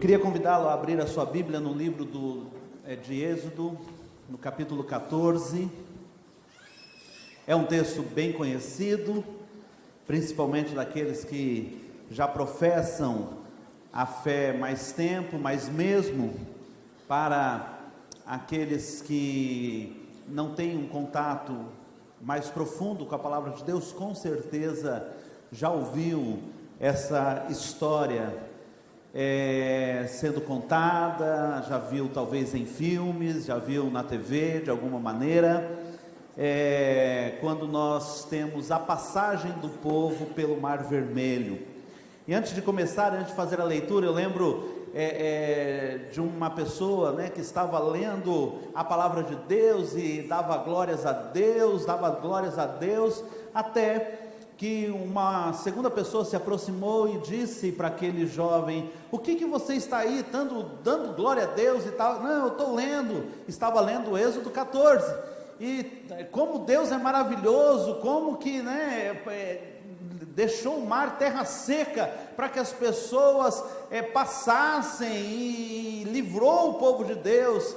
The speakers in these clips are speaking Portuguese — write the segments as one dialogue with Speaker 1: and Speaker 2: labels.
Speaker 1: queria convidá-lo a abrir a sua Bíblia no livro de Êxodo, no capítulo 14. É um texto bem conhecido, principalmente daqueles que já professam a fé mais tempo, mas mesmo para aqueles que não têm um contato mais profundo com a palavra de Deus, com certeza já ouviu essa história sendo contada, já viu talvez em filmes, já viu na TV de alguma maneira, quando nós temos a passagem do povo pelo Mar Vermelho. E antes de começar, antes de fazer a leitura, eu lembro de uma pessoa, que estava lendo a palavra de Deus e dava glórias a Deus, até que uma segunda pessoa se aproximou e disse para aquele jovem: o que você está aí dando glória a Deus e tal? Não, eu estava lendo o Êxodo 14, e como Deus é maravilhoso, como que deixou o mar terra seca, para que as pessoas passassem, e livrou o povo de Deus.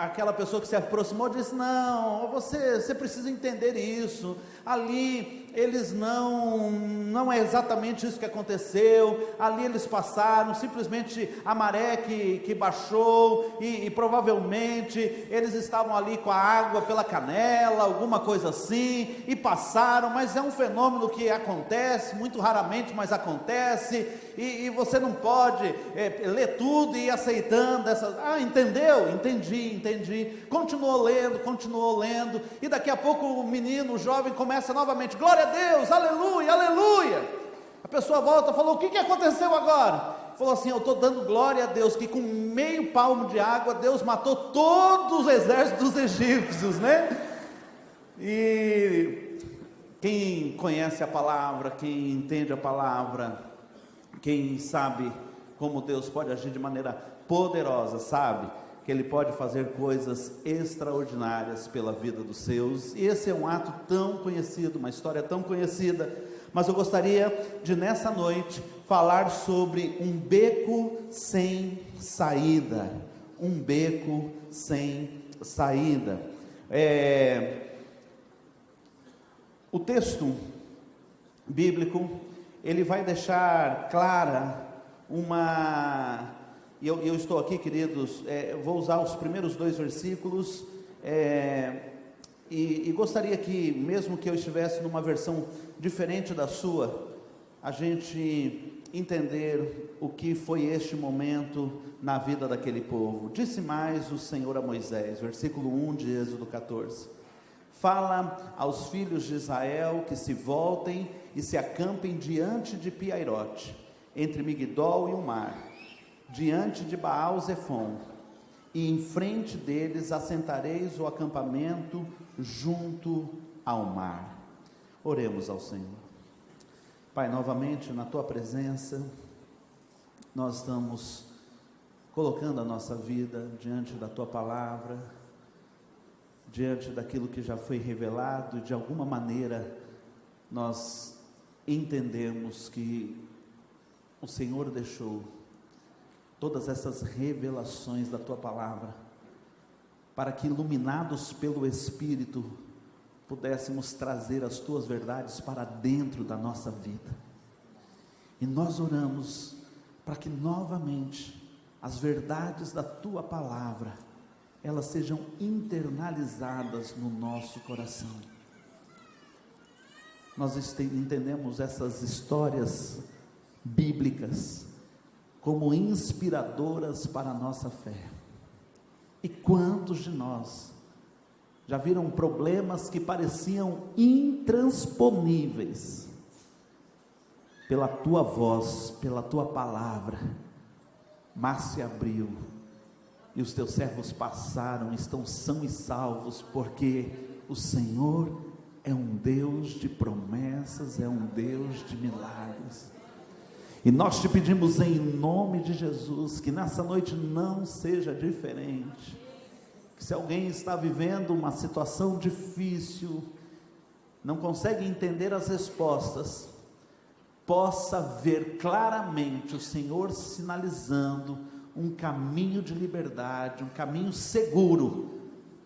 Speaker 1: Aquela pessoa que se aproximou disse: não, você precisa entender isso, ali eles não é exatamente isso que aconteceu, ali eles passaram, simplesmente a maré que baixou, e provavelmente eles estavam ali com a água pela canela, alguma coisa assim, e passaram, mas é um fenômeno que acontece, muito raramente, mas acontece, e você não pode ler tudo e ir aceitando essas. Entendeu? Entendi, continuou lendo, e daqui a pouco o jovem começa novamente: glória a Deus, aleluia, aleluia. A pessoa volta e falou: o que aconteceu agora? Falou assim: eu estou dando glória a Deus, que com meio palmo de água, Deus matou todos os exércitos dos egípcios, E quem conhece a palavra, quem entende a palavra, quem sabe como Deus pode agir de maneira poderosa, sabe que Ele pode fazer coisas extraordinárias pela vida dos seus. E esse é um ato tão conhecido, uma história tão conhecida, mas eu gostaria de nessa noite falar sobre um beco sem saída. Um beco sem saída. O texto bíblico, ele vai deixar clara eu estou aqui, queridos, vou usar os primeiros 2 versículos, e gostaria que, mesmo que eu estivesse numa versão diferente da sua, a gente entender o que foi este momento na vida daquele povo. Disse mais o Senhor a Moisés, versículo 1 de Êxodo 14: fala aos filhos de Israel que se voltem e se acampem diante de Piairote, entre Migdol e o mar, diante de Baal-Zefon, e em frente deles assentareis o acampamento junto ao mar. Oremos ao Senhor. Pai, novamente na Tua presença, nós estamos colocando a nossa vida diante da Tua palavra, diante daquilo que já foi revelado, e de alguma maneira nós entendemos que o Senhor deixou todas essas revelações da Tua palavra, para que, iluminados pelo Espírito, pudéssemos trazer as Tuas verdades para dentro da nossa vida. E nós oramos para que novamente as verdades da Tua palavra, elas sejam internalizadas no nosso coração. Nós entendemos essas histórias bíblicas como inspiradoras para a nossa fé. E quantos de nós já viram problemas que pareciam intransponíveis? Pela Tua voz, pela Tua palavra, mar se abriu, e os Teus servos passaram, estão sãos e salvos, porque o Senhor é um Deus de promessas, é um Deus de milagres. E nós Te pedimos em nome de Jesus, que nessa noite não seja diferente, que se alguém está vivendo uma situação difícil, não consegue entender as respostas, possa ver claramente o Senhor sinalizando um caminho de liberdade, um caminho seguro,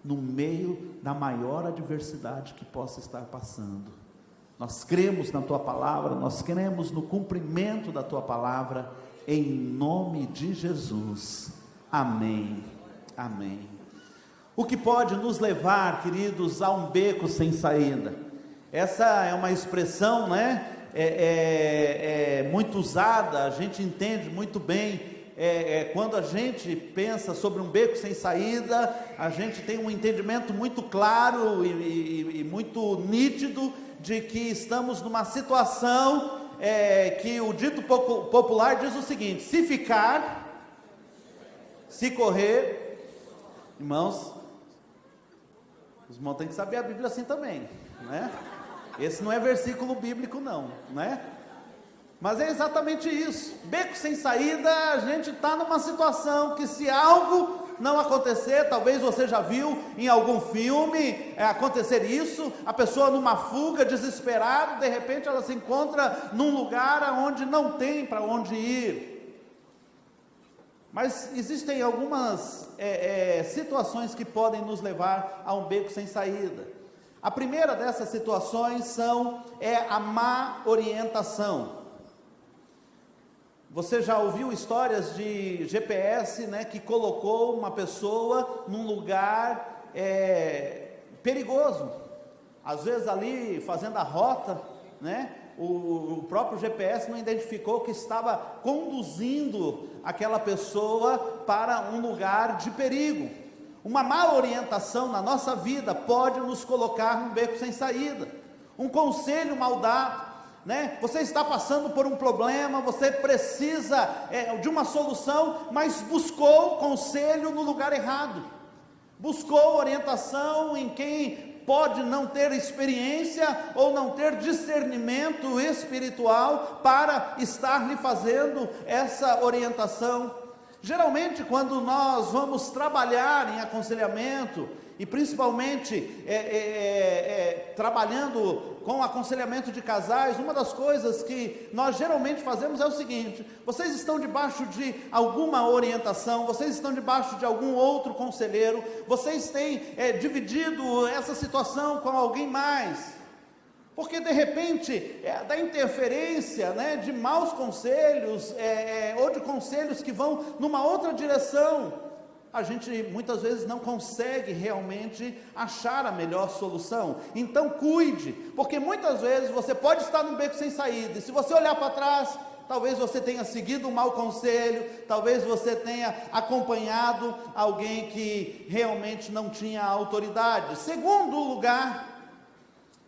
Speaker 1: no meio da maior adversidade que possa estar passando. Nós cremos na Tua Palavra, nós cremos no cumprimento da Tua Palavra, em nome de Jesus, amém, amém. O que pode nos levar, queridos, a um beco sem saída? Essa é uma expressão, né, muito usada, a gente entende muito bem. Quando a gente pensa sobre um beco sem saída, a gente tem um entendimento muito claro e muito nítido de que estamos numa situação que o dito popular diz o seguinte: se ficar, se correr. Irmãos, os irmãos têm que saber a Bíblia assim também, né? Esse não é versículo bíblico não, né? Mas é exatamente isso. Beco sem saída, a gente está numa situação que, se algo não acontecer, talvez você já viu em algum filme acontecer isso, a pessoa numa fuga, desesperada, de repente ela se encontra num lugar onde não tem para onde ir. Mas existem algumas situações que podem nos levar a um beco sem saída. A primeira dessas situações é a má orientação. Você já ouviu histórias de GPS, né, que colocou uma pessoa num lugar perigoso, às vezes ali fazendo a rota, né, o próprio GPS não identificou que estava conduzindo aquela pessoa para um lugar de perigo. Uma má orientação na nossa vida pode nos colocar num beco sem saída. Um conselho mal dado, né? Você está passando por um problema, você precisa de uma solução, mas buscou conselho no lugar errado, buscou orientação em quem pode não ter experiência ou não ter discernimento espiritual para estar lhe fazendo essa orientação. Geralmente, quando nós vamos trabalhar em aconselhamento, e principalmente trabalhando com aconselhamento de casais, uma das coisas que nós geralmente fazemos é o seguinte: vocês estão debaixo de alguma orientação, vocês estão debaixo de algum outro conselheiro, vocês têm dividido essa situação com alguém mais, porque de repente da interferência, né, de maus conselhos, ou de conselhos que vão numa outra direção, a gente muitas vezes não consegue realmente achar a melhor solução. Então cuide, porque muitas vezes você pode estar num beco sem saída, e se você olhar para trás, talvez você tenha seguido um mau conselho, talvez você tenha acompanhado alguém que realmente não tinha autoridade. Segundo lugar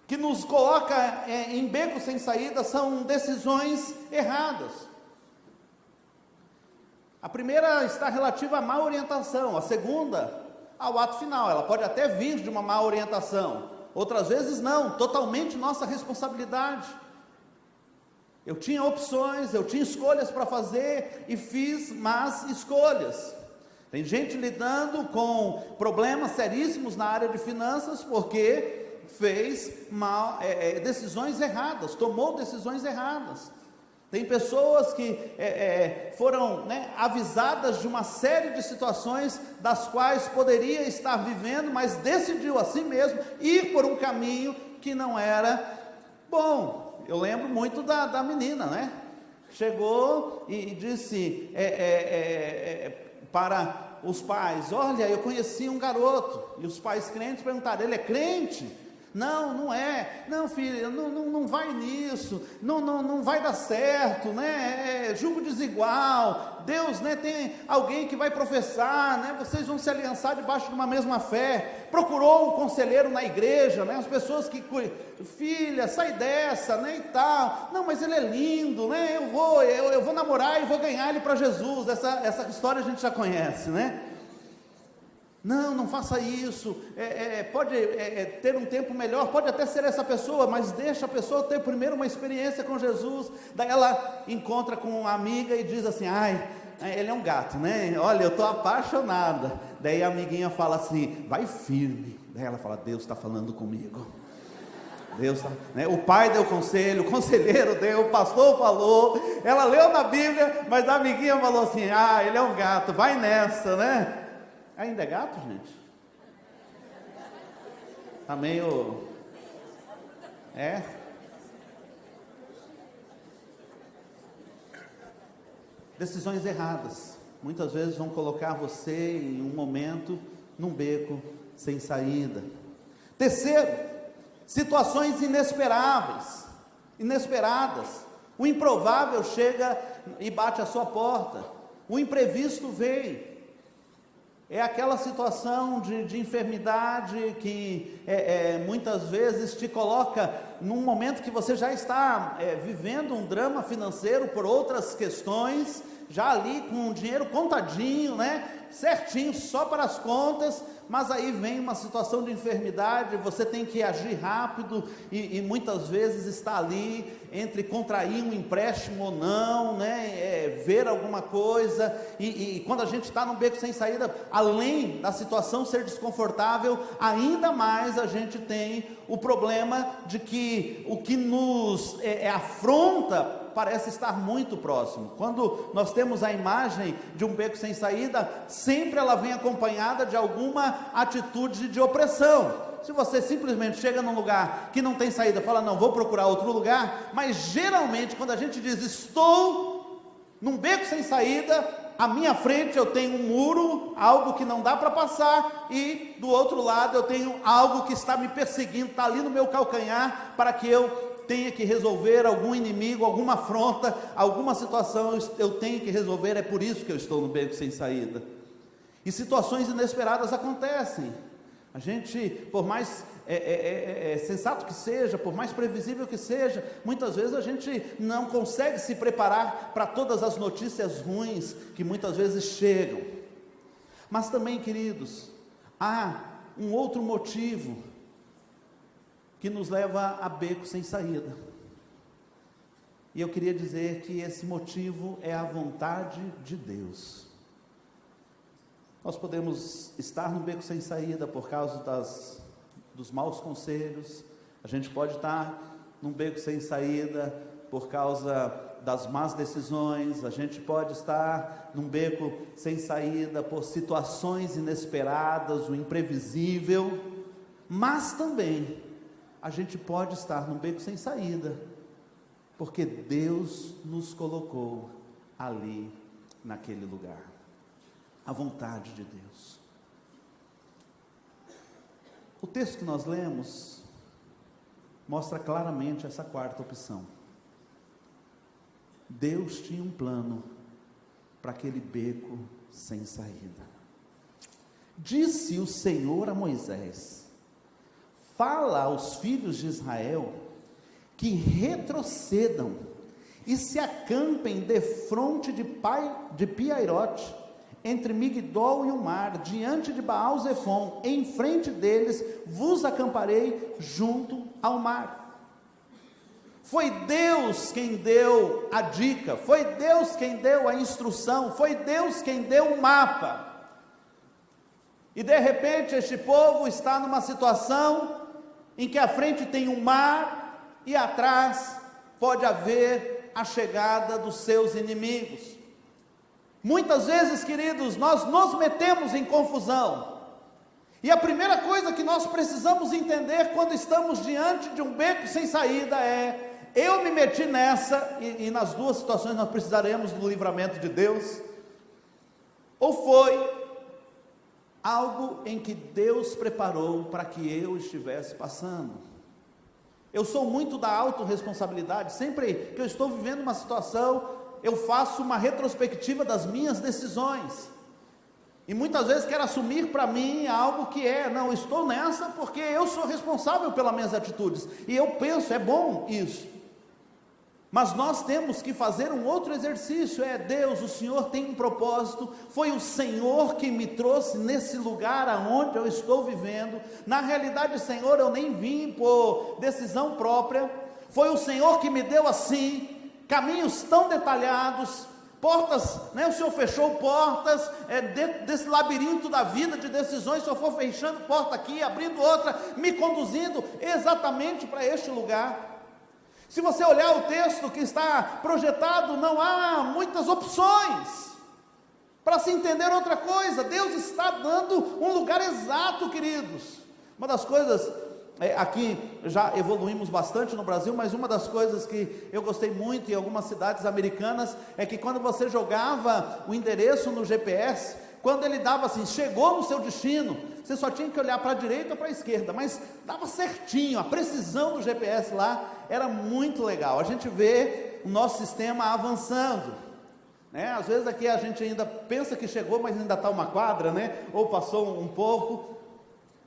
Speaker 1: que nos coloca em beco sem saída são decisões erradas. A primeira está relativa à má orientação, a segunda ao ato final. Ela pode até vir de uma má orientação, outras vezes não, totalmente nossa responsabilidade. Eu tinha opções, eu tinha escolhas para fazer e fiz más escolhas. Tem gente lidando com problemas seríssimos na área de finanças porque fez decisões erradas, tomou decisões erradas. Tem pessoas que foram, né, avisadas de uma série de situações das quais poderia estar vivendo, mas decidiu assim mesmo ir por um caminho que não era bom. Eu lembro muito da menina, né? Chegou e disse para os pais: olha, eu conheci um garoto. E os pais crentes perguntaram: ele é crente? Não, não é. Não, filha, não vai nisso, não vai dar certo, né? É julgo desigual. Deus, né, tem alguém que vai professar, né? Vocês vão se aliançar debaixo de uma mesma fé. Procurou um conselheiro na igreja, né? As pessoas que filha, sai dessa, né, e tal. Não, mas ele é lindo, né? Eu vou namorar e vou ganhar ele para Jesus. Essa história a gente já conhece, né? Não faça isso, pode ter um tempo melhor, pode até ser essa pessoa, mas deixa a pessoa ter primeiro uma experiência com Jesus. Daí ela encontra com uma amiga e diz assim: ai, ele é um gato, né? Olha, eu estou apaixonada. Daí a amiguinha fala assim: vai firme. Daí ela fala: Deus está falando comigo. Deus, né? O pai deu conselho, o conselheiro deu, o pastor falou, ela leu na Bíblia, mas a amiguinha falou assim: ele é um gato, vai nessa, né? Ainda é gato, gente? Tá meio... Decisões erradas, muitas vezes vão colocar você em um momento, num beco sem saída. Terceiro, situações inesperadas. O improvável chega e bate à sua porta, o imprevisto vem. É aquela situação de enfermidade que muitas vezes te coloca num momento que você já está vivendo um drama financeiro por outras questões, já ali com o dinheiro contadinho, né? Certinho, só para as contas, mas aí vem uma situação de enfermidade, você tem que agir rápido e muitas vezes está ali entre contrair um empréstimo ou não, né? Ver alguma coisa, e quando a gente está num beco sem saída, além da situação ser desconfortável, ainda mais a gente tem o problema de que o que nos afronta parece estar muito próximo. Quando nós temos a imagem de um beco sem saída, sempre ela vem acompanhada de alguma atitude de opressão. Se você simplesmente chega num lugar que não tem saída, fala: não, vou procurar outro lugar, mas geralmente quando a gente diz: estou num beco sem saída, à minha frente eu tenho um muro, algo que não dá para passar, e do outro lado eu tenho algo que está me perseguindo, está ali no meu calcanhar, para que eu tenha que resolver algum inimigo, alguma afronta, alguma situação eu tenho que resolver. É por isso que eu estou no beco sem saída. E situações inesperadas acontecem. A gente, por mais sensato que seja, por mais previsível que seja, muitas vezes a gente não consegue se preparar para todas as notícias ruins que muitas vezes chegam. Mas também, queridos, há um outro motivo que nos leva a beco sem saída, e eu queria dizer que esse motivo é a vontade de Deus. Nós podemos estar no beco sem saída por causa dos maus conselhos, a gente pode estar num beco sem saída por causa das más decisões, a gente pode estar num beco sem saída por situações inesperadas, o imprevisível, mas também a gente pode estar num beco sem saída, porque Deus nos colocou ali, naquele lugar, a vontade de Deus. O texto que nós lemos mostra claramente essa quarta opção. Deus tinha um plano para aquele beco sem saída. Disse o Senhor a Moisés: fala aos filhos de Israel que retrocedam e se acampem defronte de Piairote, entre Migdol e o mar, diante de Baal-Zefon, em frente deles vos acamparei junto ao mar. Foi Deus quem deu a dica, foi Deus quem deu a instrução, foi Deus quem deu o mapa. E de repente este povo está numa situação em que à frente tem um mar e atrás pode haver a chegada dos seus inimigos. Muitas vezes, queridos, nós nos metemos em confusão, e a primeira coisa que nós precisamos entender quando estamos diante de um beco sem saída é: eu me meti nessa, e nas duas situações nós precisaremos do livramento de Deus, ou foi algo em que Deus preparou para que eu estivesse passando. Eu sou muito da autorresponsabilidade. Sempre que eu estou vivendo uma situação, eu faço uma retrospectiva das minhas decisões, e muitas vezes quero assumir para mim algo que não, estou nessa porque eu sou responsável pelas minhas atitudes, e eu penso, é bom isso. Mas nós temos que fazer um outro exercício, Deus, o Senhor tem um propósito, foi o Senhor que me trouxe nesse lugar aonde eu estou vivendo, na realidade, Senhor, eu nem vim por decisão própria, foi o Senhor que me deu assim, caminhos tão detalhados, portas, né? O Senhor fechou portas, dentro desse labirinto da vida de decisões, o Senhor foi fechando porta aqui, abrindo outra, me conduzindo exatamente para este lugar. Se você olhar o texto que está projetado, não há muitas opções para se entender outra coisa. Deus está dando um lugar exato, queridos. Uma das coisas, aqui já evoluímos bastante no Brasil, mas uma das coisas que eu gostei muito em algumas cidades americanas, é que quando você jogava o endereço no GPS, quando ele dava assim, chegou no seu destino, você só tinha que olhar para a direita ou para a esquerda, mas dava certinho, a precisão do GPS lá era muito legal. A gente vê o nosso sistema avançando, né? Às vezes aqui a gente ainda pensa que chegou, mas ainda está uma quadra, né? Ou passou um pouco.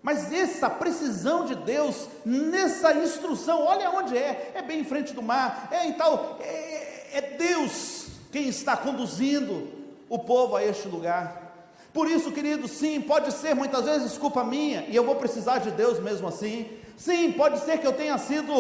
Speaker 1: Mas essa precisão de Deus, nessa instrução, olha onde é bem em frente do mar, é Deus quem está conduzindo o povo a este lugar. Por isso, querido, sim, pode ser muitas vezes culpa minha, e eu vou precisar de Deus mesmo assim. Sim, pode ser que eu tenha sido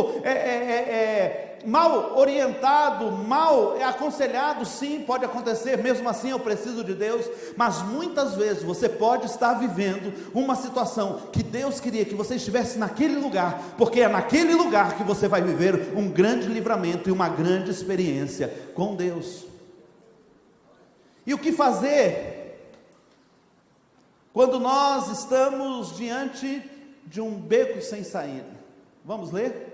Speaker 1: mal orientado, mal aconselhado. Sim, pode acontecer, mesmo assim eu preciso de Deus. Mas muitas vezes você pode estar vivendo uma situação que Deus queria que você estivesse naquele lugar, porque é naquele lugar que você vai viver um grande livramento e uma grande experiência com Deus. E o que fazer quando nós estamos diante de um beco sem saída? Vamos ler?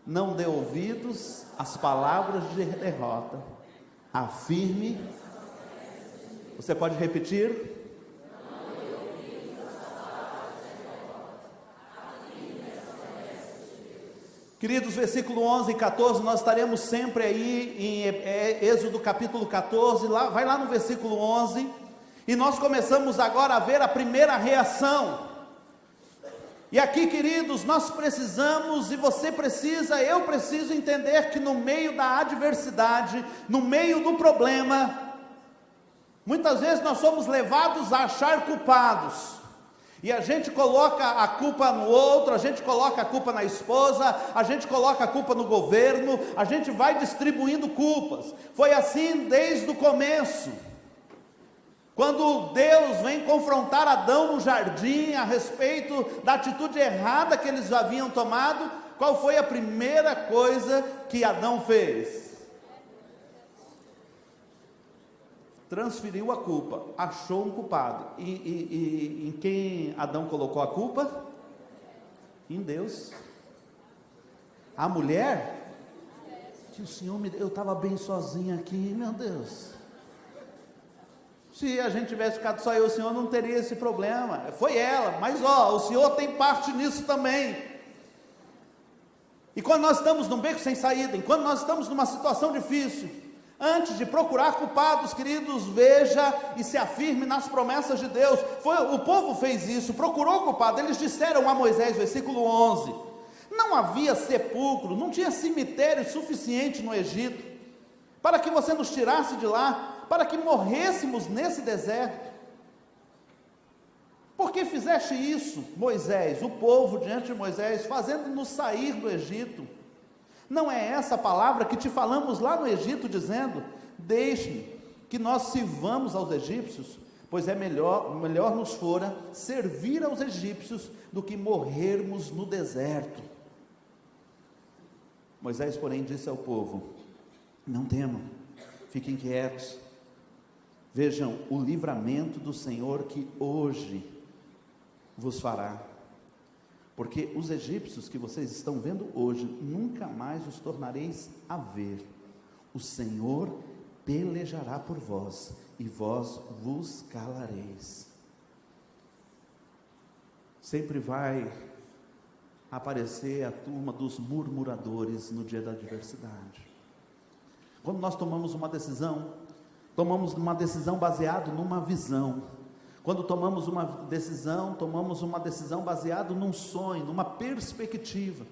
Speaker 1: Não dê ouvidos às palavras de derrota, afirme. Você pode repetir? Não dê ouvidos às palavras de derrota, afirme as promessas de Deus. Queridos, versículo 11 e 14, nós estaremos sempre aí em Êxodo capítulo 14, vai lá no versículo 11, e nós começamos agora a ver a primeira reação. E aqui, queridos, nós precisamos, e você precisa, eu preciso entender que no meio da adversidade, no meio do problema, muitas vezes nós somos levados a achar culpados, e a gente coloca a culpa no outro, a gente coloca a culpa na esposa, a gente coloca a culpa no governo, a gente vai distribuindo culpas. Foi assim desde o começo. Quando Deus vem confrontar Adão no jardim a respeito da atitude errada que eles haviam tomado, qual foi a primeira coisa que Adão fez? Transferiu a culpa, achou um culpado. E em quem Adão colocou a culpa? Em Deus. A mulher? Que o Senhor eu estava bem sozinha aqui, meu Deus. Se a gente tivesse ficado só eu e o Senhor, não teria esse problema. Foi ela, mas o Senhor tem parte nisso também. E quando nós estamos num beco sem saída, quando nós estamos numa situação difícil, antes de procurar culpados, queridos, veja e se afirme nas promessas de Deus. O povo fez isso, procurou culpado. Eles disseram a Moisés, versículo 11, não havia sepulcro, não tinha cemitério suficiente no Egito, para que você nos tirasse de lá, para que morrêssemos nesse deserto. Por que fizeste isso, Moisés? O povo diante de Moisés, fazendo-nos sair do Egito. Não é essa a palavra que te falamos lá no Egito, dizendo, deixe que nós sirvamos aos egípcios, pois melhor nos fora servir aos egípcios, do que morrermos no deserto. Moisés, porém, disse ao povo, não temam, fiquem quietos, vejam o livramento do Senhor que hoje vos fará, porque os egípcios que vocês estão vendo hoje, nunca mais os tornareis a ver. O Senhor pelejará por vós, e vós vos calareis. Sempre vai aparecer a turma dos murmuradores no dia da adversidade. Quando nós tomamos uma decisão baseada numa visão. Quando tomamos uma decisão baseada num sonho, numa perspectiva.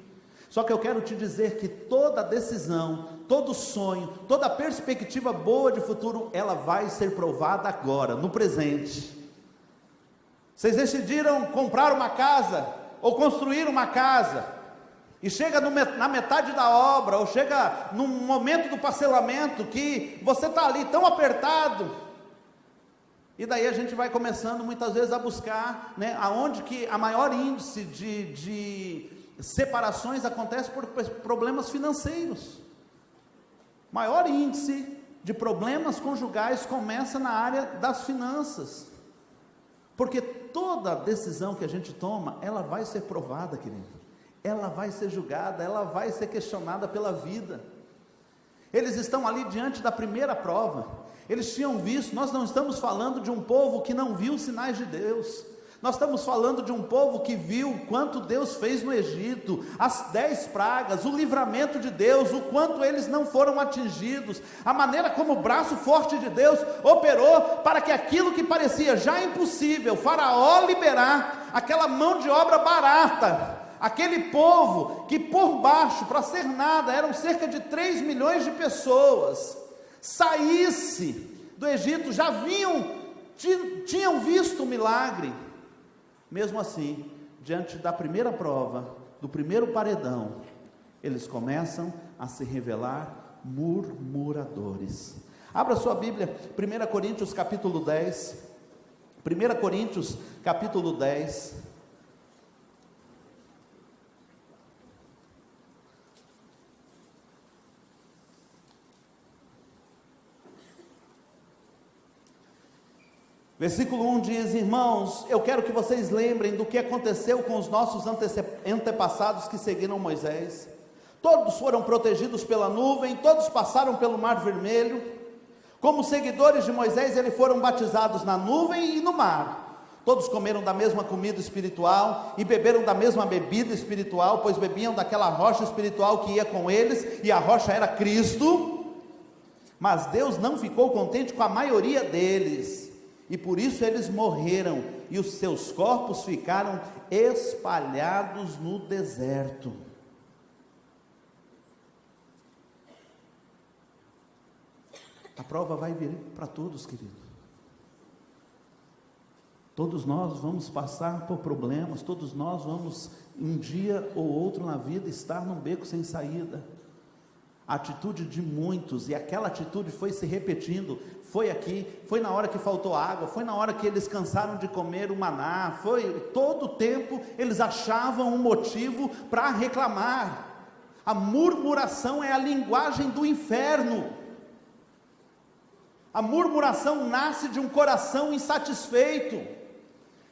Speaker 1: Só que eu quero te dizer que toda decisão, todo sonho, toda perspectiva boa de futuro, ela vai ser provada agora, no presente. Vocês decidiram comprar uma casa, ou construir uma casa, e chega na metade da obra, ou chega no momento do parcelamento, que você está ali tão apertado, e daí a gente vai começando muitas vezes a buscar, né, aonde que a maior índice de separações acontece por problemas financeiros. Maior índice de problemas conjugais começa na área das finanças, porque toda decisão que a gente toma, ela vai ser provada, querido, ela vai ser julgada, ela vai ser questionada pela vida. Eles estão ali diante da primeira prova, eles tinham visto, nós não estamos falando de um povo que não viu os sinais de Deus, nós estamos falando de um povo que viu o quanto Deus fez no Egito, as 10 pragas, o livramento de Deus, o quanto eles não foram atingidos, a maneira como o braço forte de Deus operou para que aquilo que parecia já impossível, Faraó liberar aquela mão de obra barata, aquele povo que por baixo, para ser nada, eram cerca de 3 milhões de pessoas, saísse do Egito, já tinham visto o milagre. Mesmo assim, diante da primeira prova, do primeiro paredão, eles começam a se revelar murmuradores. Abra sua Bíblia, 1 Coríntios capítulo 10, 1 Coríntios capítulo 10, versículo 1 diz: irmãos, eu quero que vocês lembrem do que aconteceu com os nossos antepassados que seguiram Moisés. Todos foram protegidos pela nuvem, todos passaram pelo mar vermelho. Como seguidores de Moisés, eles foram batizados na nuvem e no mar. Todos comeram da mesma comida espiritual e beberam da mesma bebida espiritual, pois bebiam daquela rocha espiritual que ia com eles, e a rocha era Cristo. Mas Deus não ficou contente com a maioria deles, e por isso eles morreram, e os seus corpos ficaram espalhados no deserto. A prova vai vir para todos, querido. Todos nós vamos passar por problemas, todos nós vamos, um dia ou outro na vida, estar num beco sem saída. A atitude de muitos, e aquela atitude foi se repetindo, foi aqui, foi na hora que faltou água, foi na hora que eles cansaram de comer o maná, foi todo o tempo, eles achavam um motivo para reclamar. A murmuração é a linguagem do inferno. A murmuração nasce de um coração insatisfeito.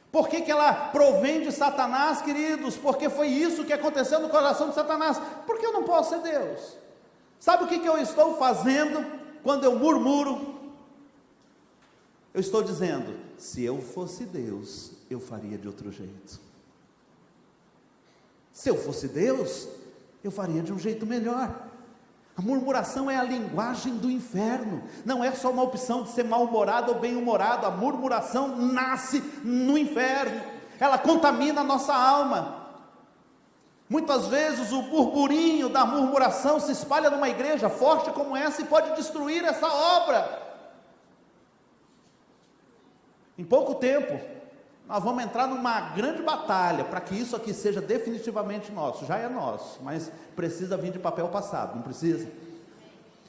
Speaker 1: Por que ela provém de Satanás, queridos? Porque foi isso que aconteceu no coração de Satanás. Porque eu não posso ser Deus. Sabe o que eu estou fazendo quando eu murmuro? Eu estou dizendo: se eu fosse Deus, eu faria de outro jeito. Se eu fosse Deus, eu faria de um jeito melhor. A murmuração é a linguagem do inferno. Não é só uma opção de ser mal-humorado ou bem-humorado. A murmuração nasce no inferno. Ela contamina a nossa alma. Muitas vezes o burburinho da murmuração se espalha numa igreja forte como essa e pode destruir essa obra. Em pouco tempo, nós vamos entrar numa grande batalha para que isso aqui seja definitivamente nosso. Já é nosso, mas precisa vir de papel passado, não precisa?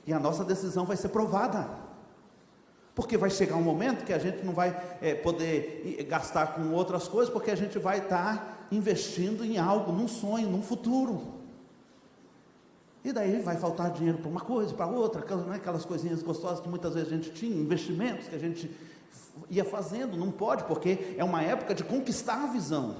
Speaker 1: E a nossa decisão vai ser provada, porque vai chegar um momento que a gente não vai poder gastar com outras coisas, porque a gente vai estar investindo em algo, num sonho, num futuro. E daí vai faltar dinheiro para uma coisa, para outra, aquelas coisinhas gostosas que muitas vezes a gente tinha, investimentos que a gente ia fazendo, não pode, porque é uma época de conquistar a visão.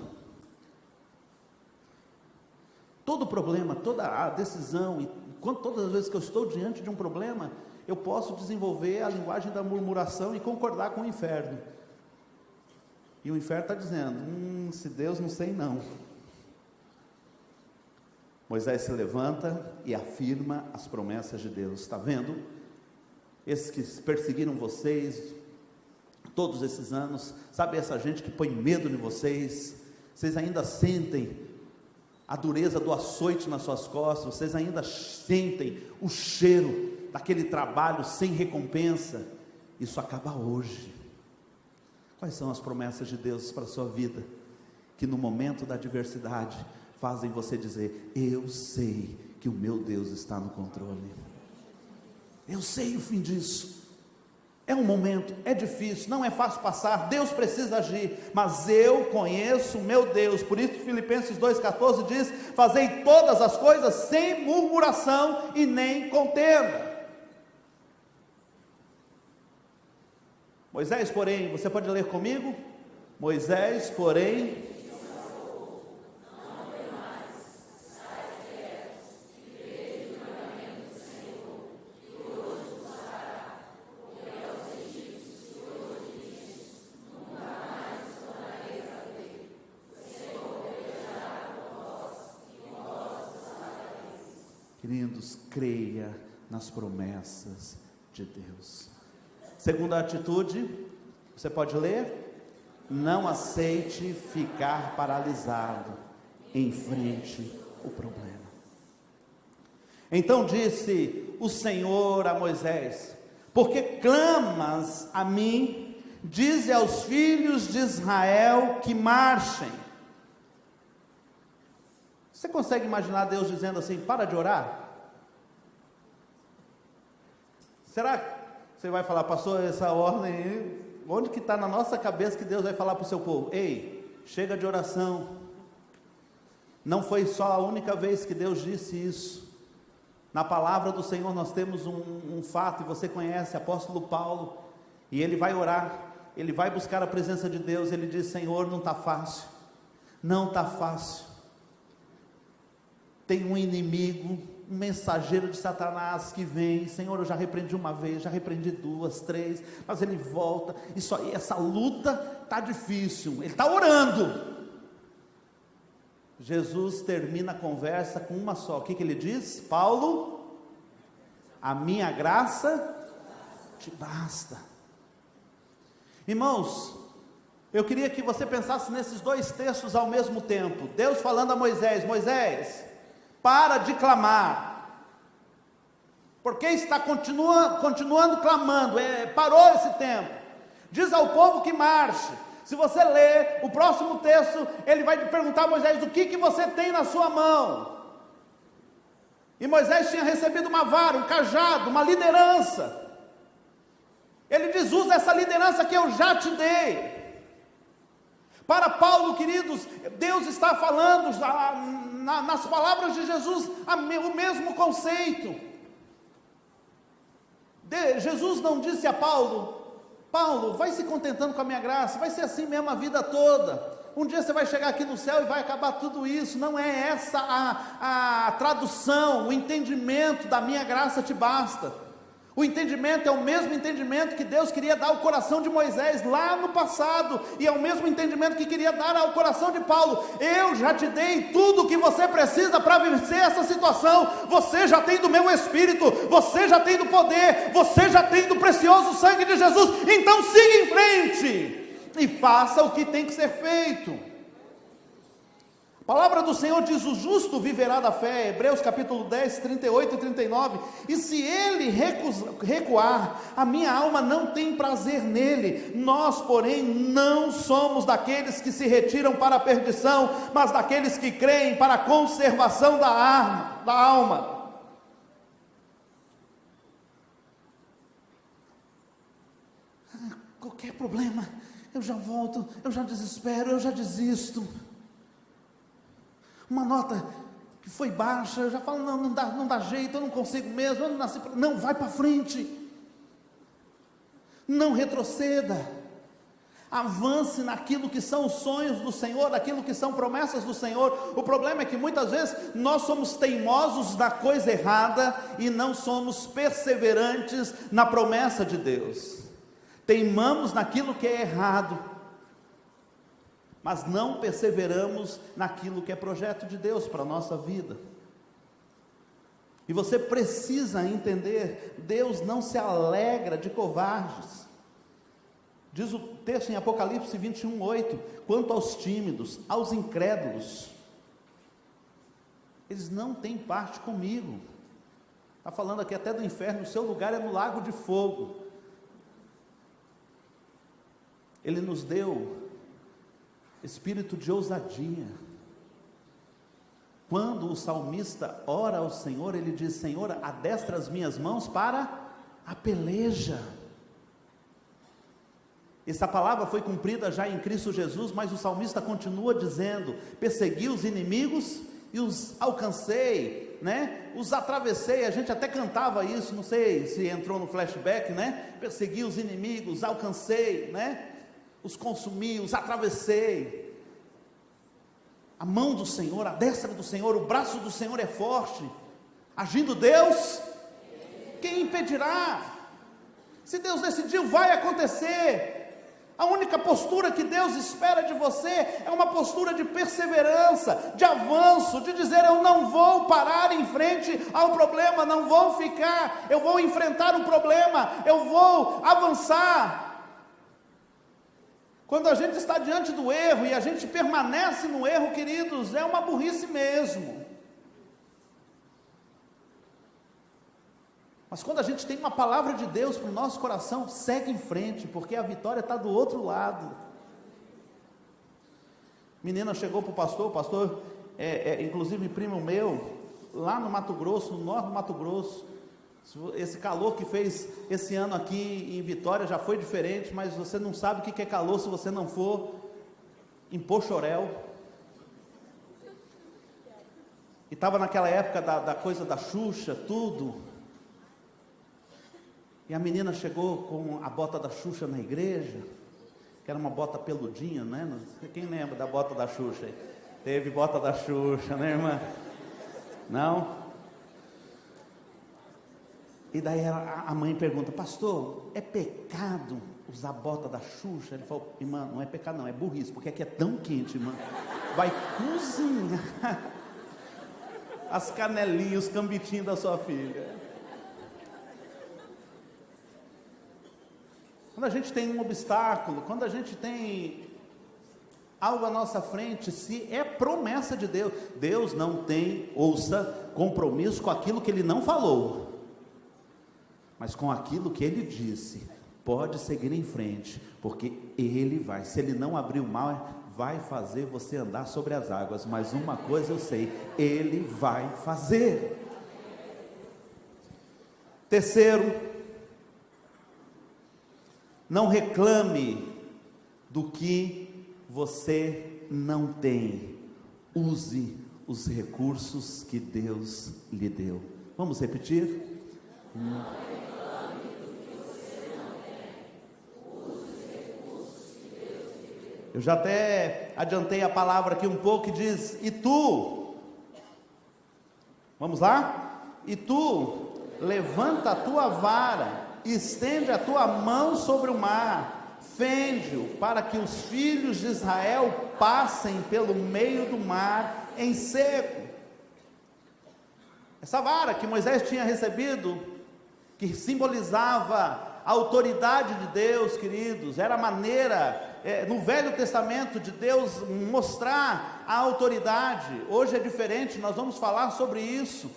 Speaker 1: Todo problema, toda a decisão, e todas as vezes que eu estou diante de um problema, eu posso desenvolver a linguagem da murmuração e concordar com o inferno. E o inferno está dizendo: se Deus não sei não. Moisés se levanta e afirma as promessas de Deus. Está vendo? Esses que perseguiram vocês todos esses anos, sabe, essa gente que põe medo em vocês, vocês ainda sentem a dureza do açoite nas suas costas, vocês ainda sentem o cheiro daquele trabalho sem recompensa. Isso acaba hoje. Quais são as promessas de Deus para a sua vida? Que no momento da adversidade fazem você dizer: eu sei que o meu Deus está no controle, eu sei o fim disso. É um momento, é difícil, não é fácil passar, Deus precisa agir, mas eu conheço o meu Deus. Por isso Filipenses 2,14 diz: fazei todas as coisas sem murmuração e nem contenda. Moisés, porém, você pode ler comigo? Moisés, porém, queridos, creia nas promessas de Deus. Segunda atitude, você pode ler? Não aceite ficar paralisado, enfrente o problema. Então disse o Senhor a Moisés: porque clamas a mim, dize aos filhos de Israel que marchem. Você consegue imaginar Deus dizendo assim: para de orar? Será que você vai falar: pastor, essa ordem aí, onde que está na nossa cabeça que Deus vai falar para o seu povo? Ei, chega de oração. Não foi só a única vez que Deus disse isso. Na palavra do Senhor nós temos um fato, e você conhece, apóstolo Paulo, e ele vai orar, ele vai buscar a presença de Deus, ele diz: Senhor, não está fácil, não está fácil, tem um inimigo, um mensageiro de Satanás que vem. Senhor, eu já repreendi uma vez, já repreendi duas, três, mas ele volta. Isso aí, essa luta está difícil. Ele está orando. Jesus termina a conversa com uma só. O que ele diz? Paulo, a minha graça te basta. Irmãos, eu queria que você pensasse nesses dois textos ao mesmo tempo. Deus falando a Moisés: Moisés, para de clamar, porque está continuando clamando, parou esse tempo. Diz ao povo que marche. Se você ler o próximo texto, ele vai te perguntar a Moisés: o que você tem na sua mão? E Moisés tinha recebido uma vara, um cajado, uma liderança. Ele diz: usa essa liderança que eu já te dei. Para Paulo, queridos, Deus está falando nas palavras de Jesus o mesmo conceito. Jesus não disse a Paulo: Paulo, vai se contentando com a minha graça, vai ser assim mesmo a vida toda, um dia você vai chegar aqui no céu e vai acabar tudo isso. Não é essa a tradução, o entendimento da minha graça te basta. O entendimento é o mesmo entendimento que Deus queria dar ao coração de Moisés lá no passado, e é o mesmo entendimento que queria dar ao coração de Paulo. Eu já te dei tudo o que você precisa para vencer essa situação. Você já tem do meu Espírito, você já tem do poder, você já tem do precioso sangue de Jesus. Então siga em frente e faça o que tem que ser feito. A palavra do Senhor diz: o justo viverá da fé, Hebreus capítulo 10, 38 e 39, e se ele recuar, a minha alma não tem prazer nele. Nós, porém, não somos daqueles que se retiram para a perdição, mas daqueles que creem para a conservação da alma. Qualquer problema, eu já volto, eu já desespero, eu já desisto. Uma nota que foi baixa, eu já falo: não dá jeito, eu não consigo mesmo, eu não nasci. Não, vai para frente, não retroceda, avance naquilo que são os sonhos do Senhor, naquilo que são promessas do Senhor. O problema é que muitas vezes nós somos teimosos na coisa errada e não somos perseverantes na promessa de Deus. Teimamos naquilo que é errado, mas não perseveramos naquilo que é projeto de Deus para a nossa vida. E você precisa entender: Deus não se alegra de covardes. Diz o texto em Apocalipse 21, 8: quanto aos tímidos, aos incrédulos, eles não têm parte comigo. Está falando aqui até do inferno, o seu lugar é no lago de fogo. Ele nos deu espírito de ousadia. Quando o salmista ora ao Senhor, ele diz: Senhor, adestra as minhas mãos para a peleja. Essa palavra foi cumprida já em Cristo Jesus, mas o salmista continua dizendo: persegui os inimigos e os alcancei, né? Os atravessei. A gente até cantava isso, não sei se entrou no flashback, né? Persegui os inimigos, alcancei, né? Os consumi, os atravessei. A mão do Senhor, a destra do Senhor, o braço do Senhor é forte. Agindo Deus, quem impedirá? Se Deus decidiu, vai acontecer. A única postura que Deus espera de você é uma postura de perseverança, de avanço, de dizer: eu não vou parar em frente ao problema, não vou ficar, eu vou enfrentar o problema, eu vou avançar. Quando a gente está diante do erro e a gente permanece no erro, queridos, é uma burrice mesmo. Mas quando a gente tem uma palavra de Deus para o nosso coração, segue em frente, porque a vitória está do outro lado. Menina chegou para o pastor, inclusive primo meu, lá no Mato Grosso, no norte do Mato Grosso. Esse calor que fez esse ano aqui em Vitória já foi diferente, mas você não sabe o que é calor se você não for em Pochorel. E estava naquela época da coisa da Xuxa, tudo. E a menina chegou com a bota da Xuxa na igreja, que era uma bota peludinha, né? Quem lembra da bota da Xuxa? Teve bota da Xuxa, né, irmã? Não? E daí a mãe pergunta: pastor, é pecado usar bota da Xuxa? Ele falou: irmã, não é pecado não, é burrice, porque aqui é tão quente, irmã, vai cozinhar as canelinhas, os cambitinhos da sua filha. Quando a gente tem um obstáculo, quando a gente tem algo à nossa frente, se é promessa de Deus, Deus não tem, ouça, compromisso com aquilo que Ele não falou, mas com aquilo que Ele disse. Pode seguir em frente, porque Ele vai, se Ele não abrir o mar, vai fazer você andar sobre as águas. Mas uma coisa eu sei, Ele vai fazer. Terceiro, não reclame do que você não tem. Use os recursos que Deus lhe deu. Vamos repetir? Não reclame do que você não tem. Use os recursos que Deus lhe deu. Eu já até adiantei a palavra aqui um pouco, que diz: e tu? Vamos lá? E tu, levanta a tua vara, estende a tua mão sobre o mar, fende-o, para que os filhos de Israel passem pelo meio do mar em seco. Essa vara que Moisés tinha recebido, que simbolizava a autoridade de Deus, queridos, era a maneira, no Velho Testamento, de Deus mostrar a autoridade. Hoje é diferente, nós vamos falar sobre isso.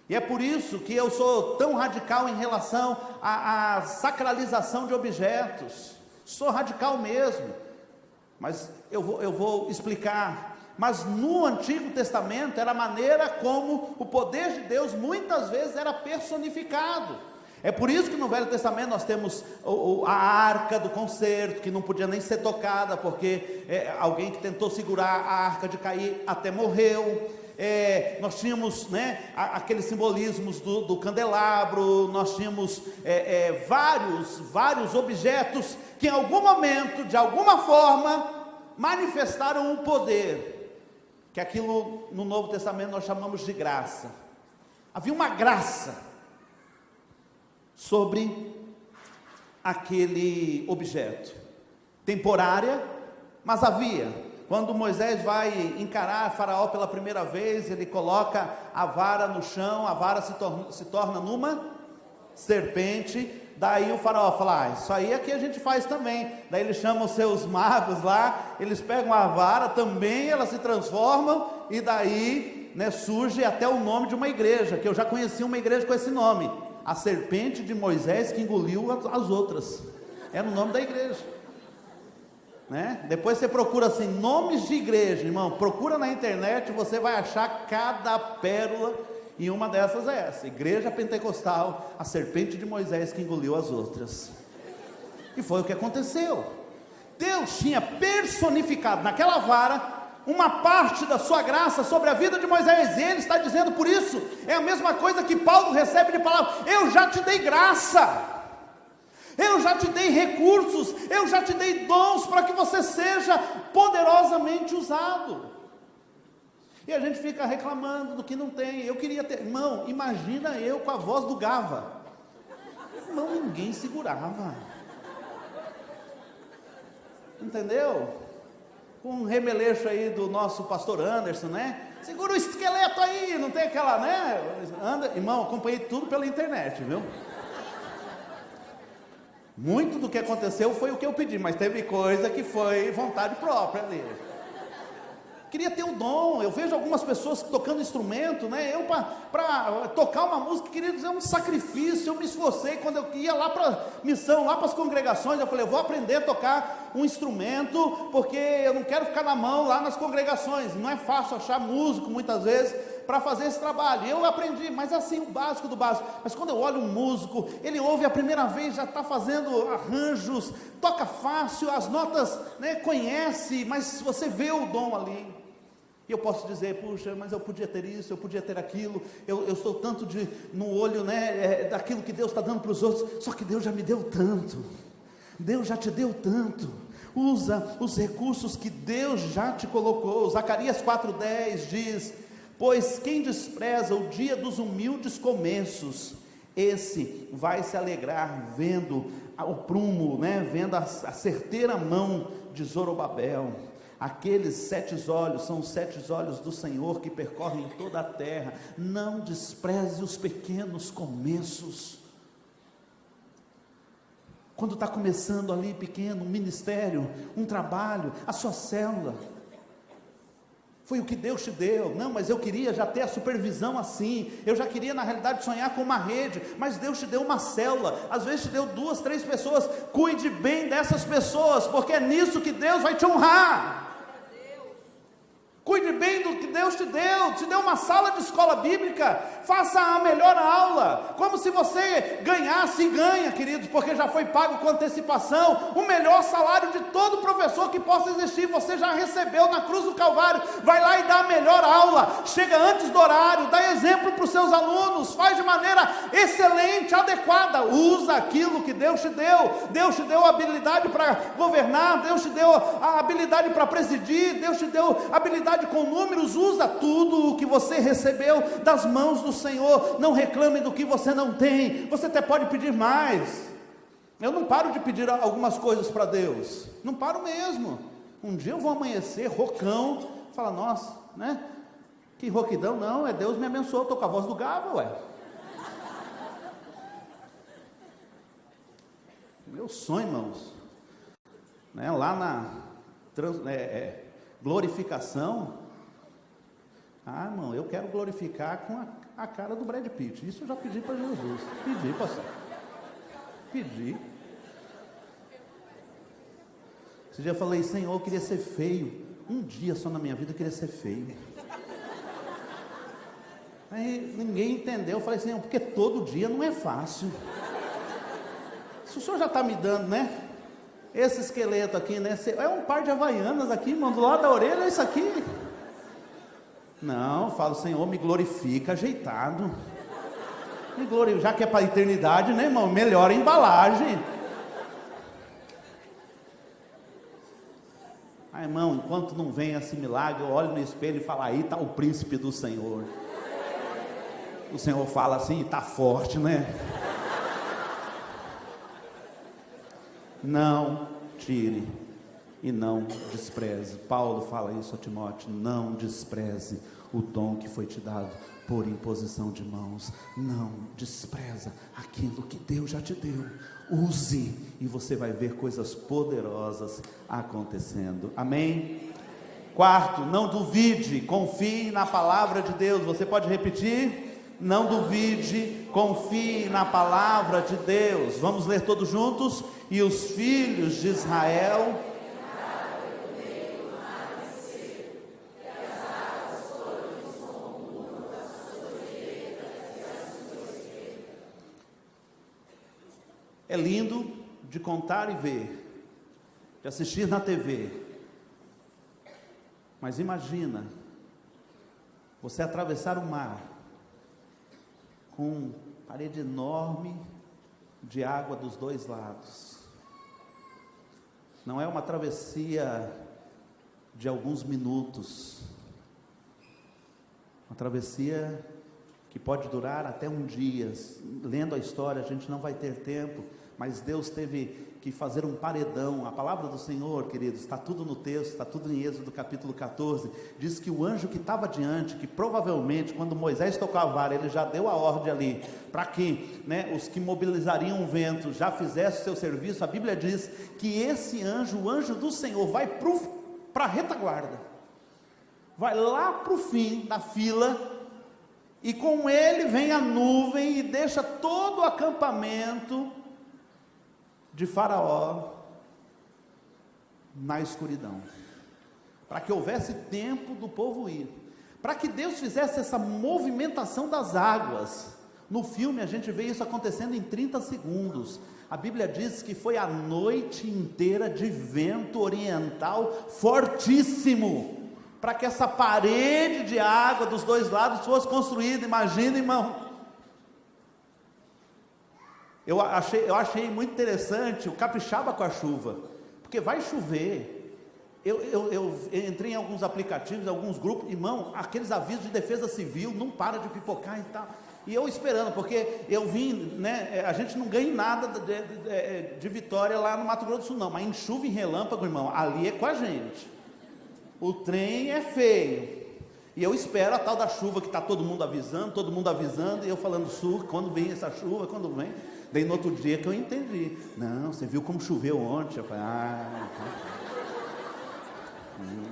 Speaker 1: E é por isso que eu sou tão radical em relação à sacralização de objetos. Sou radical mesmo, mas eu vou explicar. Mas no Antigo Testamento era a maneira como o poder de Deus muitas vezes era personificado. É por isso que no Velho Testamento nós temos a arca do concerto, que não podia nem ser tocada, porque alguém que tentou segurar a arca de cair até morreu. Nós tínhamos, né, aqueles simbolismos do candelabro, nós tínhamos vários objetos que em algum momento, de alguma forma, manifestaram o poder, que aquilo no Novo Testamento nós chamamos de graça. Havia uma graça sobre aquele objeto, temporária, mas havia. Quando Moisés vai encarar Faraó pela primeira vez, ele coloca a vara no chão, a vara se torna numa serpente. Daí o Faraó fala: isso aí aqui a gente faz também. Daí ele chama os seus magos lá, eles pegam a vara também, elas se transformam, e daí, né, surge até o nome de uma igreja, que eu já conheci uma igreja com esse nome: a serpente de Moisés que engoliu as outras. Era o nome da igreja. né? Depois você procura assim, nomes de igreja, irmão, procura na internet, você vai achar cada pérola, e uma dessas é essa: Igreja Pentecostal, a serpente de Moisés que engoliu as outras. E foi o que aconteceu. Deus tinha personificado naquela vara uma parte da sua graça sobre a vida de Moisés, e ele está dizendo, por isso, é a mesma coisa que Paulo recebe de palavra: eu já te dei graça, eu já te dei recursos, eu já te dei dons para que você seja poderosamente usado. E a gente fica reclamando do que não tem. Eu queria ter, irmão, imagina eu com a voz do Gava, irmão, ninguém segurava, entendeu? Com um remeleixo aí do nosso pastor Anderson, né? Segura o esqueleto aí, não tem aquela, né? Anda, irmão, acompanhei tudo pela internet, viu? Muito do que aconteceu foi o que eu pedi, mas teve coisa que foi vontade própria ali. Queria ter o dom. Eu vejo algumas pessoas tocando instrumento, né? Eu para tocar uma música queria dizer um sacrifício. Eu me esforcei quando eu ia lá para missão, lá para as congregações. Eu falei, eu vou aprender a tocar um instrumento, porque eu não quero ficar na mão lá nas congregações. Não é fácil achar músico muitas vezes para fazer esse trabalho. Eu aprendi, mas assim, o básico do básico. Mas quando eu olho um músico, ele ouve a primeira vez, já está fazendo arranjos, toca fácil, as notas, né, conhece, mas você vê o dom ali. E eu posso dizer, puxa, mas eu podia ter isso, eu podia ter aquilo, eu estou tanto no olho, né, daquilo que Deus está dando para os outros, só que Deus já me deu tanto, Deus já te deu tanto. Usa os recursos que Deus já te colocou. Zacarias 4:10 diz: pois quem despreza o dia dos humildes começos, esse vai se alegrar vendo o prumo, né, vendo a certeira mão de Zorobabel. Aqueles 7 olhos são os 7 olhos do Senhor que percorrem toda a terra. Não despreze os pequenos começos. Quando está começando ali pequeno, um ministério, um trabalho, a sua célula, foi o que Deus te deu. Não, mas eu queria já ter a supervisão assim, eu já queria na realidade sonhar com uma rede, mas Deus te deu uma célula, às vezes te deu 2, 3 pessoas, cuide bem dessas pessoas, porque é nisso que Deus vai te honrar. Cuide bem do que Deus te deu uma sala de escola bíblica, faça a melhor aula, como se você ganhasse, e ganha, queridos, porque já foi pago com antecipação, o melhor salário de todo professor que possa existir, você já recebeu na cruz do Calvário. Vai lá e dá a melhor aula, chega antes do horário, dá exemplo para os seus alunos, faz de maneira excelente, adequada, usa aquilo que Deus te deu a habilidade para governar, Deus te deu a habilidade para presidir, Deus te deu a habilidade com números. Usa tudo o que você recebeu das mãos do Senhor. Não reclame do que você não tem, você até pode pedir mais. Eu não paro de pedir algumas coisas para Deus, não paro mesmo. Um dia eu vou amanhecer rocão, falar, nossa, né, que rouquidão. Não, é Deus me abençoou, estou com a voz do Gava, ué. Meu sonho, irmãos, né, lá na glorificação, irmão, eu quero glorificar com a cara do Brad Pitt. Isso eu já pedi para Jesus, pedi, pastor, pedi. Esse dia eu falei, Senhor, eu queria ser feio, um dia só na minha vida eu queria ser feio. Aí ninguém entendeu, eu falei, Senhor, porque todo dia não é fácil. Se o Senhor já está me dando, né, esse esqueleto aqui, né? É um par de havaianas aqui, irmão, do lado da orelha, é isso aqui. Não, eu falo, Senhor, me glorifica ajeitado. Me glorifica, já que é para a eternidade, né, irmão? Melhor a embalagem. Irmão, enquanto não vem esse milagre, eu olho no espelho e falo, aí está o príncipe do Senhor. O Senhor fala assim, está forte, né? Não tire e não despreze. Paulo fala isso a Timóteo, não despreze o dom que foi te dado por imposição de mãos. Não despreza aquilo que Deus já te deu. Use e você vai ver coisas poderosas acontecendo. Amém? Quarto, não duvide, confie na palavra de Deus. Você pode repetir? Não duvide, confie na palavra de Deus. Vamos ler todos juntos? E os filhos de Israel É lindo de contar e ver, de assistir na TV, mas imagina você atravessar o mar com parede enorme de água dos dois lados. Não é uma travessia de alguns minutos, uma travessia que pode durar até um dia. Lendo a história a gente não vai ter tempo, mas Deus teve que fazer um paredão. A palavra do Senhor, queridos, está tudo no texto, está tudo em Êxodo capítulo 14, diz que o anjo que estava diante, que provavelmente quando Moisés tocou a vara, ele já deu a ordem ali, para que, os que mobilizariam o vento, já fizessem o seu serviço. A Bíblia diz que esse anjo, o anjo do Senhor, vai para a retaguarda, vai lá para o fim da fila, e com ele vem a nuvem, e deixa todo o acampamento de Faraó na escuridão, para que houvesse tempo do povo ir, para que Deus fizesse essa movimentação das águas. No filme a gente vê isso acontecendo em 30 segundos, a Bíblia diz que foi a noite inteira de vento oriental fortíssimo, para que essa parede de água dos dois lados fosse construída. Imagina, irmão. Eu achei muito interessante o capixaba com a chuva, porque vai chover. Eu entrei em alguns aplicativos, alguns grupos, irmão, aqueles avisos de defesa civil não para de pipocar e tal, e eu esperando, porque eu vim, a gente não ganha nada de vitória lá no Mato Grosso do Sul não, mas em chuva e relâmpago, irmão, ali é com a gente. O trem é feio, e eu espero a tal da chuva que está todo mundo avisando, e eu falando, Sul, quando vem essa chuva, quando vem? Daí no outro dia que eu entendi, não, você viu como choveu ontem? Eu falei,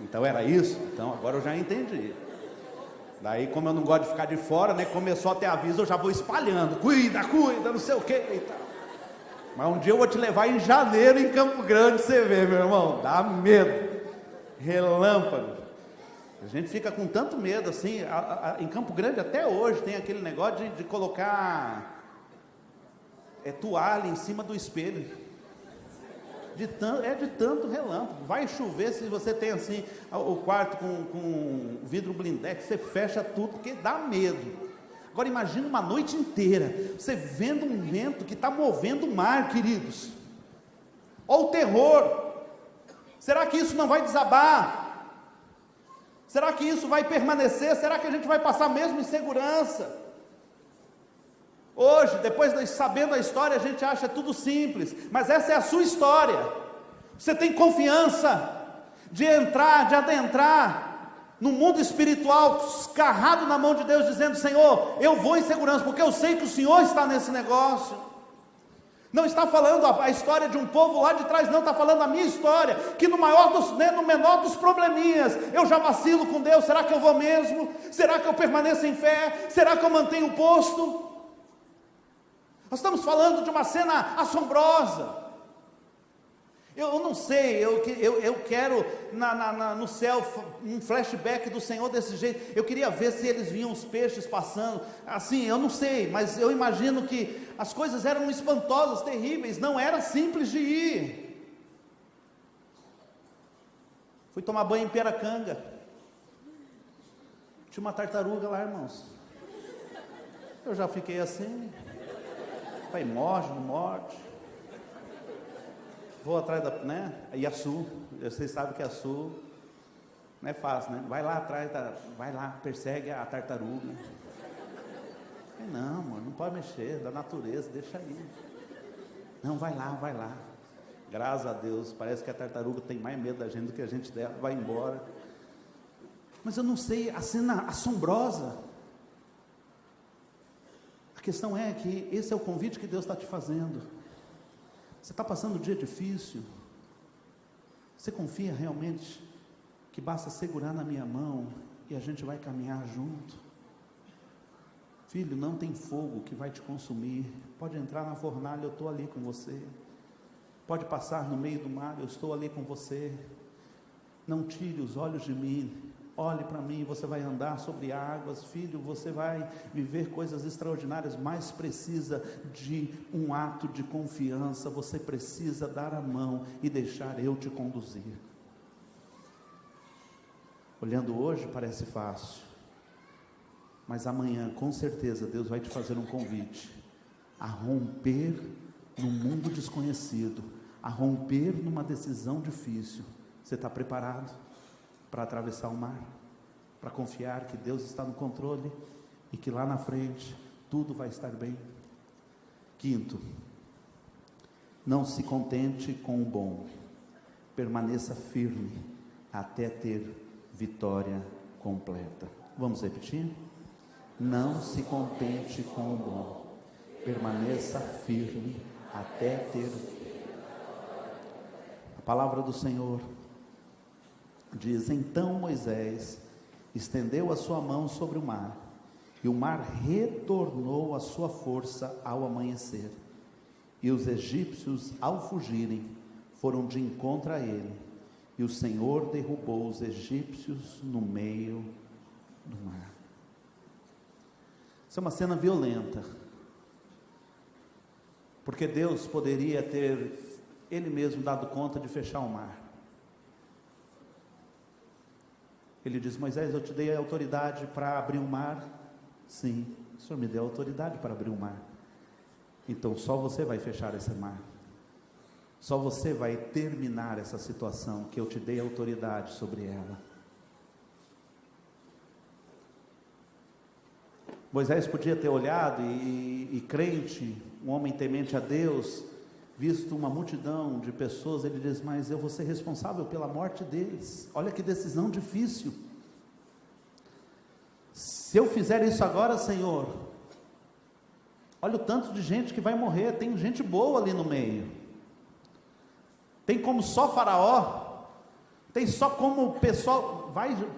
Speaker 1: então era isso? Então agora eu já entendi. Daí, como eu não gosto de ficar de fora, começou a ter aviso, eu já vou espalhando, cuida, não sei o que e tal. Mas um dia eu vou te levar em janeiro em Campo Grande, você vê, meu irmão, dá medo. Relâmpago, a gente fica com tanto medo assim. Em Campo Grande até hoje tem aquele negócio de colocar toalha em cima do espelho, de tanto relâmpago. Vai chover, se você tem assim o quarto com vidro blindex, você fecha tudo, porque dá medo. Agora imagina uma noite inteira, você vendo um vento que está movendo o mar, queridos. Olha o terror. Será que isso não vai desabar? Será que isso vai permanecer? Será que a gente vai passar mesmo em segurança? Hoje, depois de sabendo a história, a gente acha tudo simples, mas essa é a sua história. Você tem confiança de adentrar no mundo espiritual, escarrado na mão de Deus, dizendo, Senhor, eu vou em segurança, porque eu sei que o Senhor está nesse negócio. Não está falando a história de um povo lá de trás, não, está falando a minha história, que no menor dos probleminhas, eu já vacilo com Deus. Será que eu vou mesmo? Será que eu permaneço em fé? Será que eu mantenho o posto? Nós estamos falando de uma cena assombrosa. Eu não sei, eu quero no céu um flashback do Senhor desse jeito. Eu queria ver se eles viam os peixes passando, assim, eu não sei, mas eu imagino que as coisas eram espantosas, terríveis, não era simples de ir. Fui tomar banho em Piracanga, tinha uma tartaruga lá, irmãos. Eu já fiquei assim, falei, morde, não morde. Vou atrás a Iaçu, vocês sabem que Iaçu não é fácil, vai lá atrás, vai lá, persegue a tartaruga. Não, mano, não pode mexer, da natureza, deixa aí. Não, vai lá. Graças a Deus, parece que a tartaruga tem mais medo da gente do que a gente dela, vai embora. Mas eu não sei, a cena assombrosa. A questão é que esse é o convite que Deus está te fazendo. Você está passando um dia difícil? Você confia realmente que basta segurar na minha mão e a gente vai caminhar junto? Filho, não tem fogo que vai te consumir. Pode entrar na fornalha, eu estou ali com você. Pode passar no meio do mar, eu estou ali com você. Não tire os olhos de mim. olhe para mim, você vai andar sobre águas, filho, você vai viver coisas extraordinárias, mas precisa de um ato de confiança, você precisa dar a mão e deixar eu te conduzir. Olhando hoje parece fácil, mas amanhã com certeza Deus vai te fazer um convite a romper num mundo desconhecido, a romper numa decisão difícil. Você está preparado para atravessar o mar, para confiar que Deus está no controle e que lá na frente tudo vai estar bem? Quinto, não se contente com o bom, permaneça firme até ter vitória completa. Vamos repetir? Não se contente com o bom, permaneça firme até ter. A palavra do Senhor diz: então Moisés estendeu a sua mão sobre o mar, e o mar retornou a sua força ao amanhecer, e os egípcios, ao fugirem, foram de encontro a ele, e o Senhor derrubou os egípcios no meio do mar. Isso é uma cena violenta, porque Deus poderia ter Ele mesmo dado conta de fechar o mar. Ele diz: Moisés, eu te dei a autoridade para abrir o mar. Sim, o Senhor me deu a autoridade para abrir o mar. Então só você vai fechar esse mar. Só você vai terminar essa situação que eu te dei autoridade sobre ela. Moisés podia ter olhado e crente, um homem temente a Deus, visto uma multidão de pessoas, ele diz: mas eu vou ser responsável pela morte deles. Olha que decisão difícil. Se eu fizer isso agora, Senhor, olha o tanto de gente que vai morrer. Tem gente boa ali no meio. Tem como só Faraó, tem só como o pessoal,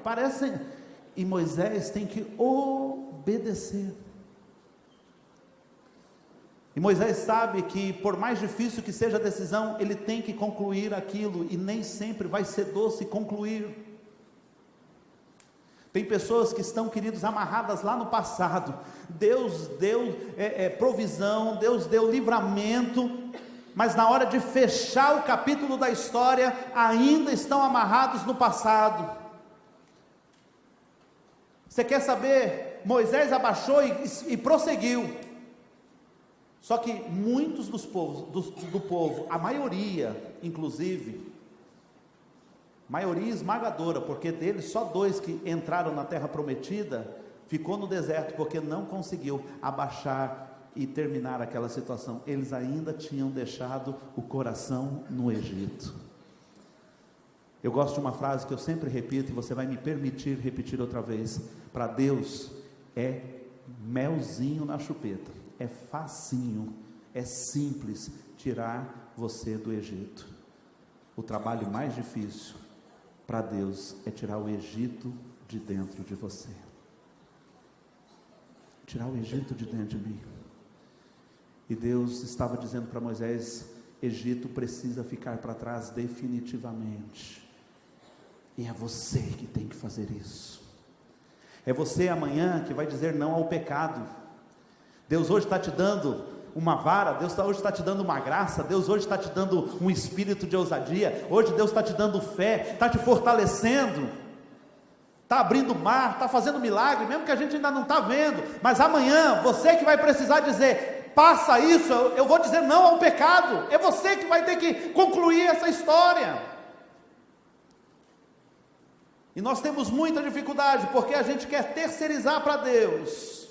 Speaker 1: parece, e Moisés tem que obedecer. E Moisés sabe que por mais difícil que seja a decisão, ele tem que concluir aquilo, e nem sempre vai ser doce concluir. Tem pessoas que estão, queridos, amarradas lá no passado. Deus deu provisão, Deus deu livramento, mas na hora de fechar o capítulo da história, ainda estão amarrados no passado. Você quer saber? Moisés abaixou e prosseguiu. Só que muitos do povo, a maioria, inclusive, maioria esmagadora, porque deles só 2 que entraram na terra prometida, ficou no deserto, porque não conseguiu abaixar e terminar aquela situação. Eles ainda tinham deixado o coração no Egito. Eu gosto de uma frase que eu sempre repito, e você vai me permitir repetir outra vez: para Deus é melzinho na chupeta, é facinho, é simples tirar você do Egito. O trabalho mais difícil para Deus é tirar o Egito de dentro de você, tirar o Egito de dentro de mim. E Deus estava dizendo para Moisés: Egito precisa ficar para trás definitivamente, e é você que tem que fazer isso. É você amanhã que vai dizer não ao pecado. Deus hoje está te dando uma vara, Deus hoje está te dando uma graça, Deus hoje está te dando um espírito de ousadia, hoje Deus está te dando fé, está te fortalecendo, está abrindo o mar, está fazendo milagre, mesmo que a gente ainda não está vendo, mas amanhã, você que vai precisar dizer: passa isso, eu vou dizer não ao pecado. É você que vai ter que concluir essa história. E nós temos muita dificuldade, porque a gente quer terceirizar para Deus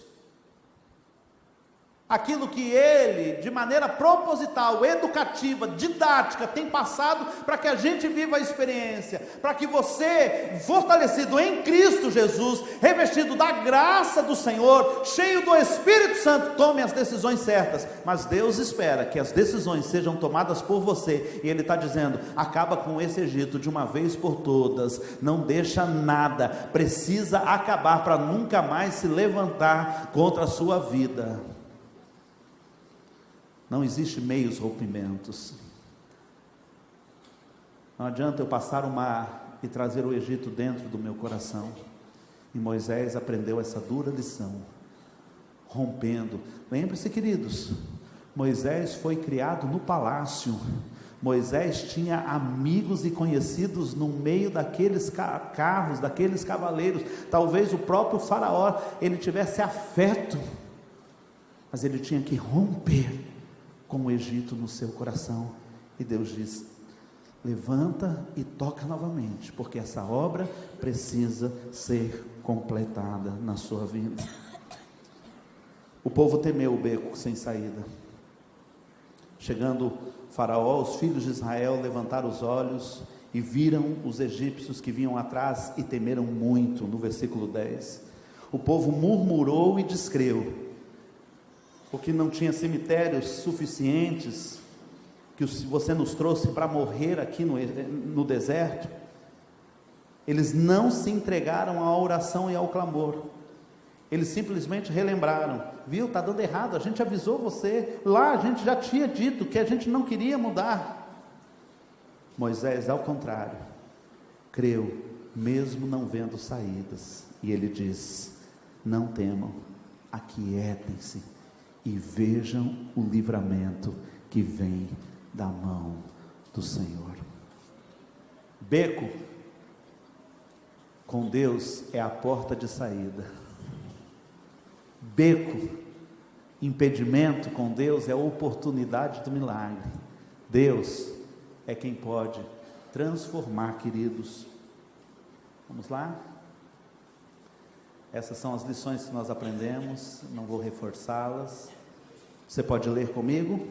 Speaker 1: aquilo que Ele, de maneira proposital, educativa, didática, tem passado para que a gente viva a experiência, para que você, fortalecido em Cristo Jesus, revestido da graça do Senhor, cheio do Espírito Santo, tome as decisões certas. Mas Deus espera que as decisões sejam tomadas por você, e Ele está dizendo: acaba com esse Egito de uma vez por todas, não deixa nada, precisa acabar para nunca mais se levantar contra a sua vida. Não existe meios rompimentos. Não adianta eu passar o mar e trazer o Egito dentro do meu coração. E Moisés aprendeu essa dura lição, rompendo. Lembre-se, queridos, Moisés foi criado no palácio. Moisés tinha amigos e conhecidos no meio daqueles carros, daqueles cavaleiros. Talvez o próprio faraó, ele tivesse afeto, mas ele tinha que romper com o Egito no seu coração. E Deus diz: levanta e toca novamente, porque essa obra precisa ser completada na sua vida. O povo temeu o beco sem saída. Chegando Faraó, os filhos de Israel levantaram os olhos e viram os egípcios que vinham atrás e temeram muito. No versículo 10, o povo murmurou e descreu, porque não tinha cemitérios suficientes, que você nos trouxe para morrer aqui no deserto. Eles não se entregaram à oração e ao clamor, eles simplesmente relembraram: viu, está dando errado, a gente avisou você, lá a gente já tinha dito que a gente não queria mudar. Moisés, ao contrário, creu, mesmo não vendo saídas, e ele diz: não temam, aquietem-se e vejam o livramento que vem da mão do Senhor. Beco com Deus é a porta de saída. Beco, impedimento com Deus é a oportunidade do milagre. Deus é quem pode transformar, queridos. Vamos lá? Essas são as lições que nós aprendemos, não vou reforçá-las. Você pode ler comigo?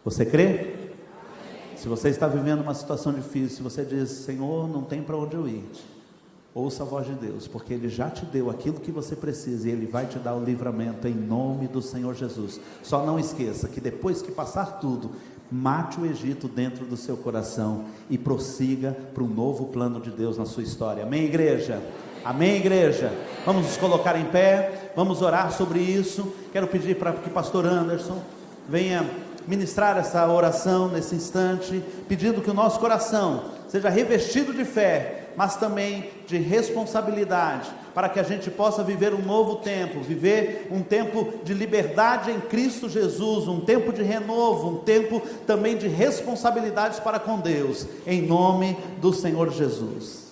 Speaker 1: Você crê? Se você está vivendo uma situação difícil, você diz: Senhor, não tem para onde eu ir, ouça a voz de Deus, porque Ele já te deu aquilo que você precisa, e Ele vai te dar o livramento, em nome do Senhor Jesus. Só não esqueça que depois que passar tudo, mate o Egito dentro do seu coração, e prossiga para um novo plano de Deus na sua história. Amém, igreja? Amém, igreja? Vamos nos colocar em pé, vamos orar sobre isso. Quero pedir para que pastor Anderson venha ministrar essa oração nesse instante, pedindo que o nosso coração seja revestido de fé, mas também de responsabilidade, para que a gente possa viver um novo tempo, viver um tempo de liberdade em Cristo Jesus, um tempo de renovo, um tempo também de responsabilidades para com Deus, em nome do Senhor Jesus.